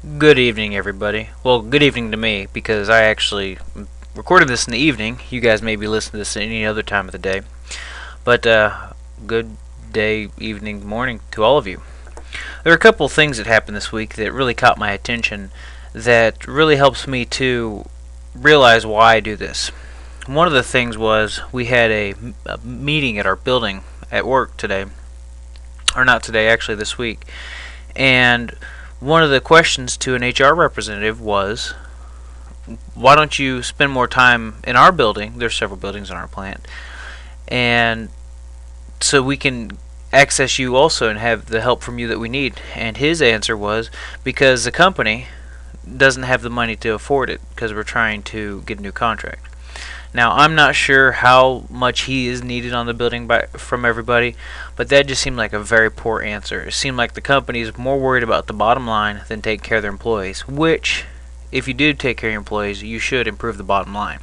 Good evening, everybody. Well, good evening to me because I actually recorded this in the evening. You guys may be listening to this at any other time of the day. But good day, evening, morning to all of you. There are a couple of things that happened this week that really caught my attention that really helps me to realize why I do this. One of the things was we had a meeting at our building at work today, or not today, actually this week, and one of the questions to an HR representative was, why don't you spend more time in our building? There's several buildings in our plant, and so we can access you also and have the help from you that we need. And his answer was, because the company doesn't have the money to afford it because we're trying to get a new contract. Now, I'm not sure how much he is needed on the building from everybody, but that just seemed like a very poor answer. It seemed like the company is more worried about the bottom line than taking care of their employees, which, if you do take care of your employees, you should improve the bottom line.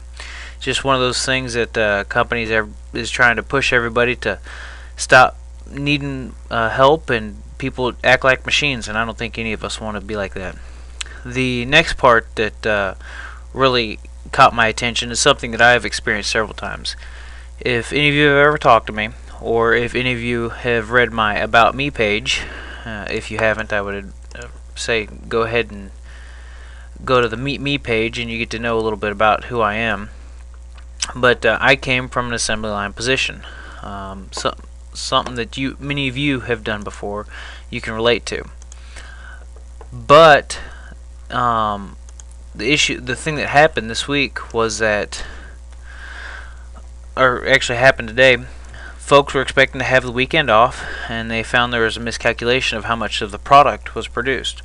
It's just one of those things that companies is trying to push everybody to stop needing help, and people act like machines, and I don't think any of us want to be like that. The next part that really caught my attention is something that I have experienced several times. If any of you have ever talked to me, or if any of you have read my About Me page, if you haven't, I would say go ahead and go to the Meet Me page and you get to know a little bit about who I am. But I came from an assembly line position, something that many of you have done before, you can relate to. But the thing that happened this week was that, or actually happened today, folks were expecting to have the weekend off, and they found there was a miscalculation of how much of the product was produced.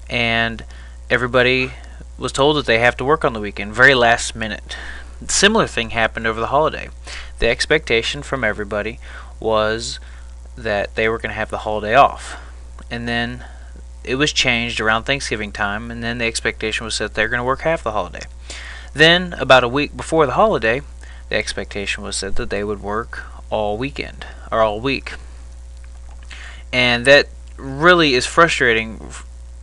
And everybody was told that they have to work on the weekend, very last minute. A similar thing happened over the holiday. The expectation from everybody was that they were going to have the holiday off. And then it was changed around Thanksgiving time, and then the expectation was that they're going to work half the holiday. Then, about a week before the holiday, the expectation was set that they would work all weekend, or all week. And that really is frustrating,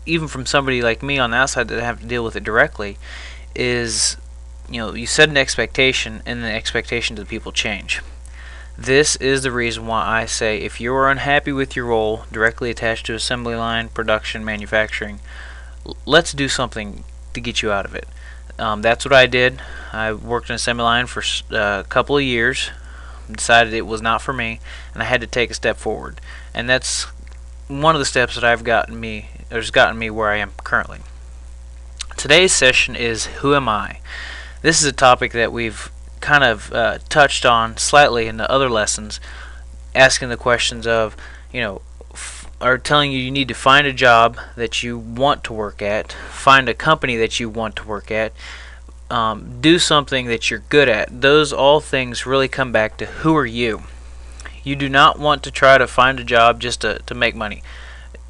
even from somebody like me on the outside that have to deal with it directly, is, you set an expectation, and the expectations of the people change. This is the reason why I say, if you are unhappy with your role directly attached to assembly line, production, manufacturing, let's do something to get you out of it. That's what I did. I worked in assembly line for a couple of years, decided it was not for me, and I had to take a step forward. And that's one of the steps that has gotten me where I am currently. Today's session is, who am I? This is a topic that we've kind of touched on slightly in the other lessons, asking the questions of, are telling you need to find a job that you want to work at, find a company that you want to work at, do something that you're good at. Those all things really come back to, who are you? You do not want to try to find a job just to make money.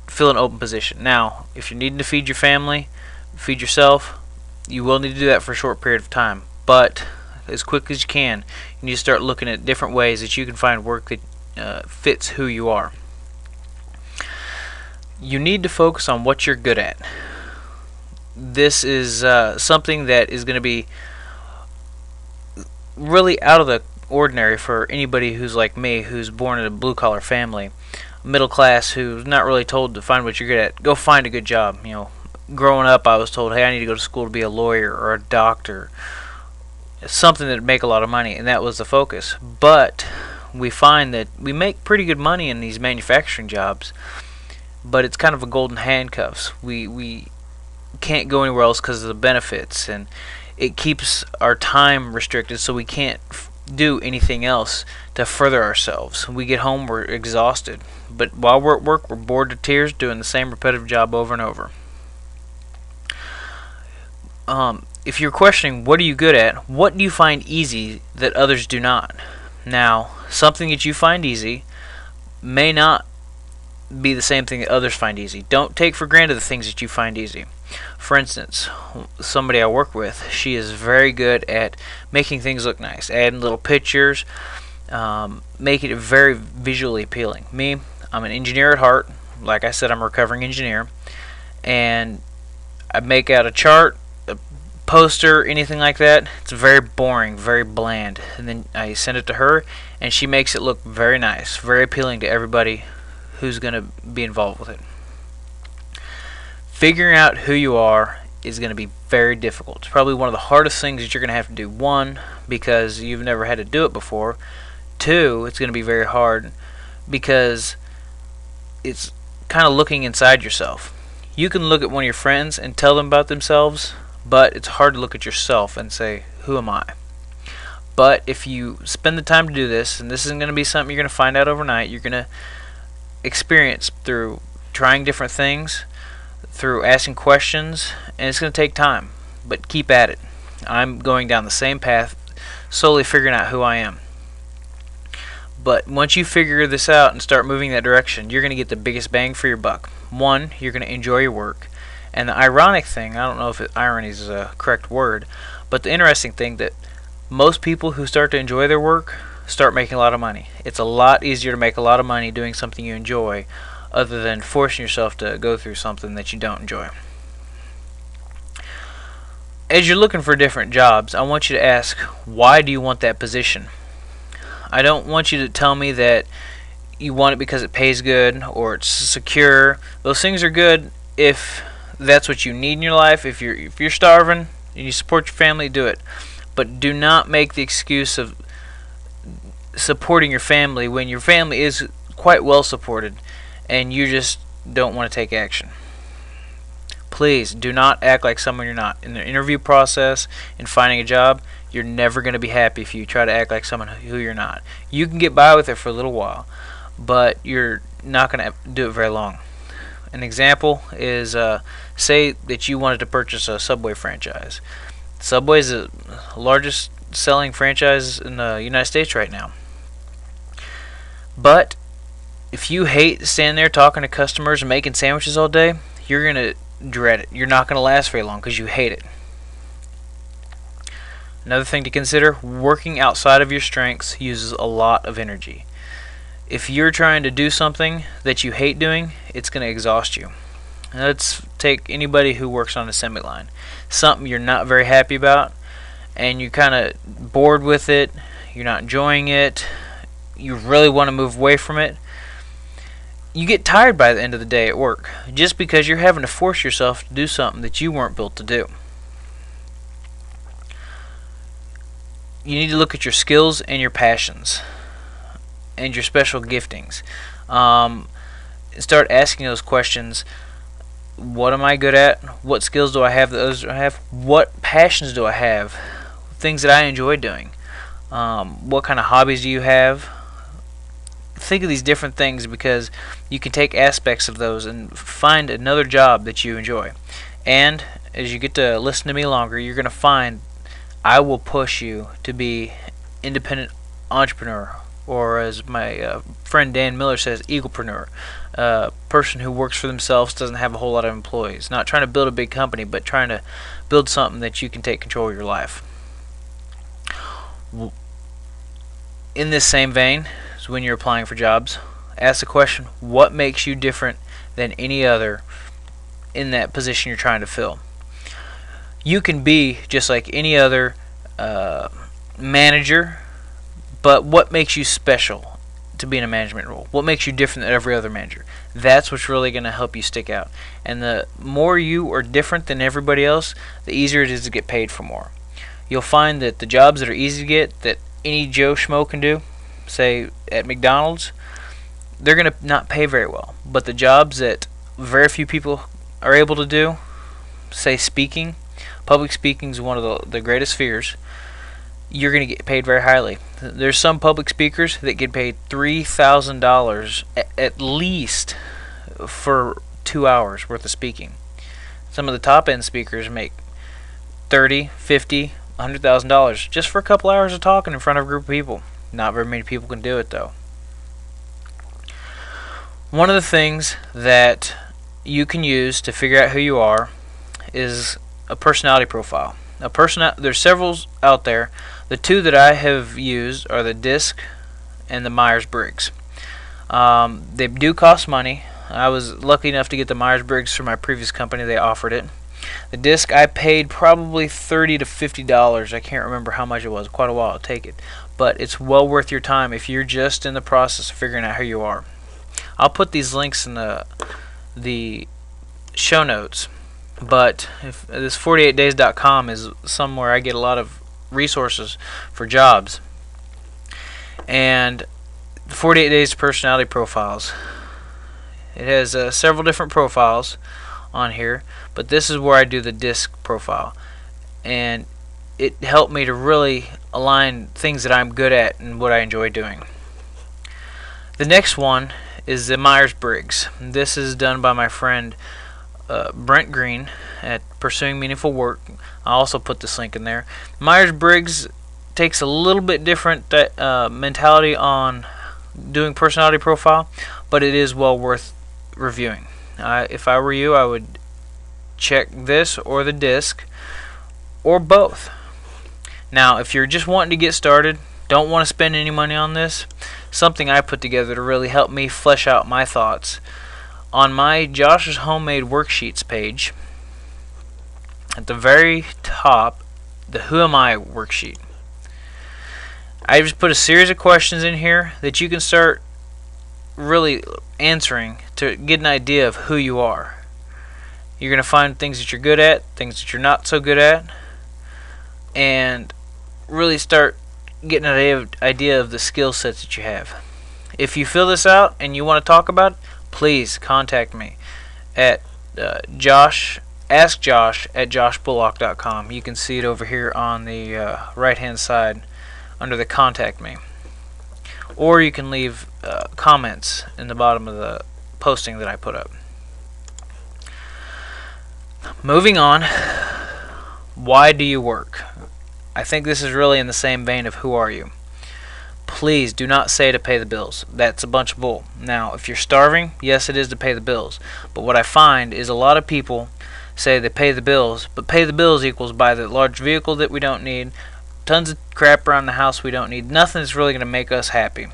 Fill an open position. Now, if you're needing to feed your family, feed yourself, you will need to do that for a short period of time. But as quick as you can, you need to start looking at different ways that you can find work that fits who you are. You need to focus on what you're good at. This is something that is going to be really out of the ordinary for anybody who's like me, who's born in a blue-collar family, middle class, who's not really told to find what you're good at. Go find a good job. Growing up, I was told, hey, I need to go to school to be a lawyer or a doctor, something that would make a lot of money, and that was the focus. But we find that we make pretty good money in these manufacturing jobs, but it's kind of a golden handcuffs. We can't go anywhere else because of the benefits, and it keeps our time restricted, so we can't do anything else to further ourselves. We get home, we're exhausted, but while we're at work, we're bored to tears doing the same repetitive job over and over. If you're questioning, what are you good at, what do you find easy that others do not? Now, something that you find easy may not be the same thing that others find easy. Don't take for granted the things that you find easy. For instance, somebody I work with, she is very good at making things look nice, adding little pictures, making it very visually appealing. Me, I'm an engineer at heart. Like I said, I'm a recovering engineer, and I make out a chart, a poster, anything like that. It's very boring, very bland. And then I send it to her, and she makes it look very nice, very appealing to everybody who's going to be involved with it. Figuring out who you are is going to be very difficult. It's probably one of the hardest things that you're going to have to do. One, because you've never had to do it before. Two, it's going to be very hard because it's kind of looking inside yourself. You can look at one of your friends and tell them about themselves, but it's hard to look at yourself and say, who am I? But if you spend the time to do this, and this isn't going to be something you're going to find out overnight, you're going to experience through trying different things, through asking questions, and it's going to take time, but keep at it. I'm going down the same path, slowly figuring out who I am. But once you figure this out and start moving that direction, you're going to get the biggest bang for your buck. One, you're going to enjoy your work. And the ironic thing, I don't know if irony is a correct word, but the interesting thing that most people who start to enjoy their work start making a lot of money. It's a lot easier to make a lot of money doing something you enjoy other than forcing yourself to go through something that you don't enjoy. As you're looking for different jobs, I want you to ask, why do you want that position? I don't want you to tell me that you want it because it pays good or it's secure. Those things are good if that's what you need in your life. If you're starving and you support your family, do it. But do not make the excuse of supporting your family when your family is quite well supported and you just don't want to take action. Please do not act like someone you're not. In the interview process, in finding a job, you're never going to be happy if you try to act like someone who you're not. You can get by with it for a little while, but you're not going to do it very long. An example is, say that you wanted to purchase a Subway franchise. Subway is the largest selling franchise in the United States right now. But if you hate standing there talking to customers and making sandwiches all day, you're going to dread it. You're not going to last very long because you hate it. Another thing to consider, working outside of your strengths uses a lot of energy. If you're trying to do something that you hate doing, it's going to exhaust you. Now, let's take anybody who works on an assembly line. Something you're not very happy about, and you're kind of bored with it, you're not enjoying it, you really want to move away from it. You get tired by the end of the day at work, just because you're having to force yourself to do something that you weren't built to do. You need to look at your skills and your passions and your special giftings. Start asking those questions. What am I good at? What skills do I have that others don't have? What passions do I have? Things that I enjoy doing. What kind of hobbies do you have? Think of these different things because you can take aspects of those and find another job that you enjoy. And as you get to listen to me longer, you're going to find I will push you to be independent entrepreneur, or as my friend Dan Miller says, eaglepreneur. A person who works for themselves, doesn't have a whole lot of employees. Not trying to build a big company, but trying to build something that you can take control of your life. In this same vein, is when you're applying for jobs, ask the question, what makes you different than any other in that position you're trying to fill? You can be just like any other manager, but what makes you special to be in a management role? What makes you different than every other manager? That's what's really going to help you stick out. And the more you are different than everybody else, the easier it is to get paid for more. You'll find that the jobs that are easy to get, that any Joe Schmo can do, say at McDonald's, they're going to not pay very well. But the jobs that very few people are able to do, say speaking, public speaking is one of the greatest fears. You're going to get paid very highly. There's some public speakers that get paid $3,000 at least for 2 hours worth of speaking. Some of the top end speakers make $30,000, $50,000, $100,000 just for a couple hours of talking in front of a group of people. Not very many people can do it though. One of the things that you can use to figure out who you are is a personality profile. There's several out there. The two that I have used are the DISC and the Myers-Briggs. They do cost money. I was lucky enough to get the Myers-Briggs from my previous company. They offered it. The disc I paid probably $30 to $50. I can't remember how much it was. Quite a while to take it, but it's well worth your time if you're just in the process of figuring out who you are. I'll put these links in the show notes. But if this 48days.com is somewhere I get a lot of resources for jobs. And 48 Days Personality Profiles. It has several different profiles on here, but this is where I do the disc profile. And it helped me to really align things that I'm good at and what I enjoy doing. The next one is the Myers-Briggs. This is done by my friend Brent Green at Pursuing Meaningful Work. I'll also put this link in there. Myers-Briggs takes a little bit different mentality on doing personality profile, but it is well worth reviewing. If I were you, I would check this or the disc or both. Now, if you're just wanting to get started, don't want to spend any money on this, something I put together to really help me flesh out my thoughts. On my Josh's Homemade Worksheets page, at the very top, the Who Am I worksheet. I just put a series of questions in here that you can start really answering to get an idea of who you are. You're going to find things that you're good at, things that you're not so good at, and really start getting an idea of the skill sets that you have. If you fill this out and you want to talk about it, please contact me at askjosh@joshbullock.com. You can see it over here on the right hand side under the contact me, or you can leave comments in the bottom of the posting that I put up. Moving on, why do you work? I think this is really in the same vein of who are you. Please do not say to pay the bills. That's a bunch of bull. Now, if you're starving, yes, it is to pay the bills. But what I find is a lot of people say they pay the bills, but pay the bills equals buy the large vehicle that we don't need, tons of crap around the house we don't need. Nothing that's really going to make us happy.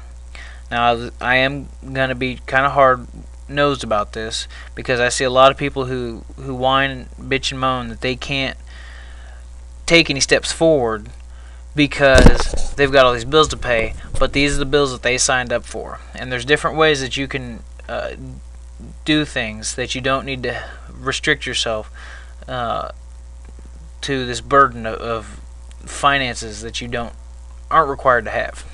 Now, I am going to be kind of hard-nosed about this because I see a lot of people who whine, bitch, and moan that they can't take any steps forward because they've got all these bills to pay, but these are the bills that they signed up for. And there's different ways that you can do things that you don't need to restrict yourself to this burden of finances that you aren't required to have.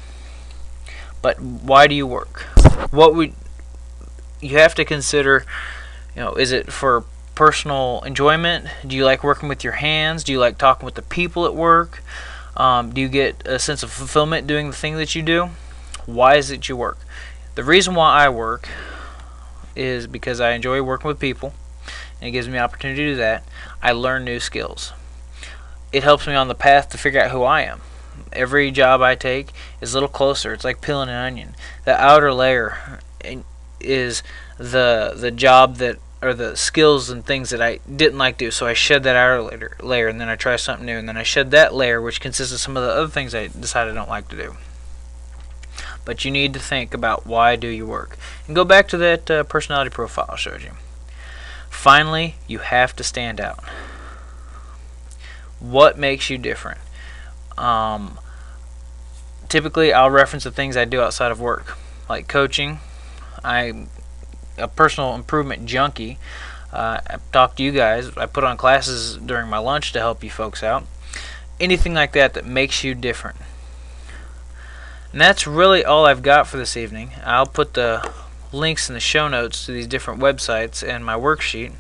But why do you work? You have to consider, is it for personal enjoyment? Do you like working with your hands? Do you like talking with the people at work? Do you get a sense of fulfillment doing the thing that you do? Why is it you work? The reason why I work is because I enjoy working with people, and it gives me the opportunity to do that. I learn new skills. It helps me on the path to figure out who I am. Every job I take is a little closer. It's like peeling an onion. The outer layer is the job that, or the skills and things that I didn't like to do, so I shed that outer layer, and then I try something new, and then I shed that layer, which consists of some of the other things I decided I don't like to do. But you need to think about why do you work. And go back to that personality profile I showed you. Finally, you have to stand out. What makes you different? Typically, I'll reference the things I do outside of work, like coaching. I'm a personal improvement junkie. I talk to you guys. I put on classes during my lunch to help you folks out. Anything like that that makes you different. And that's really all I've got for this evening. I'll put the links in the show notes to these different websites and my worksheet.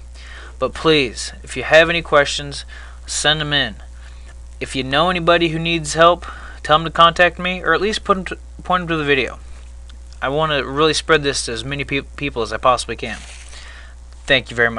But please, if you have any questions, send them in. If you know anybody who needs help, tell them to contact me, or at least point them to the video. I want to really spread this to as many people as I possibly can. Thank you very much.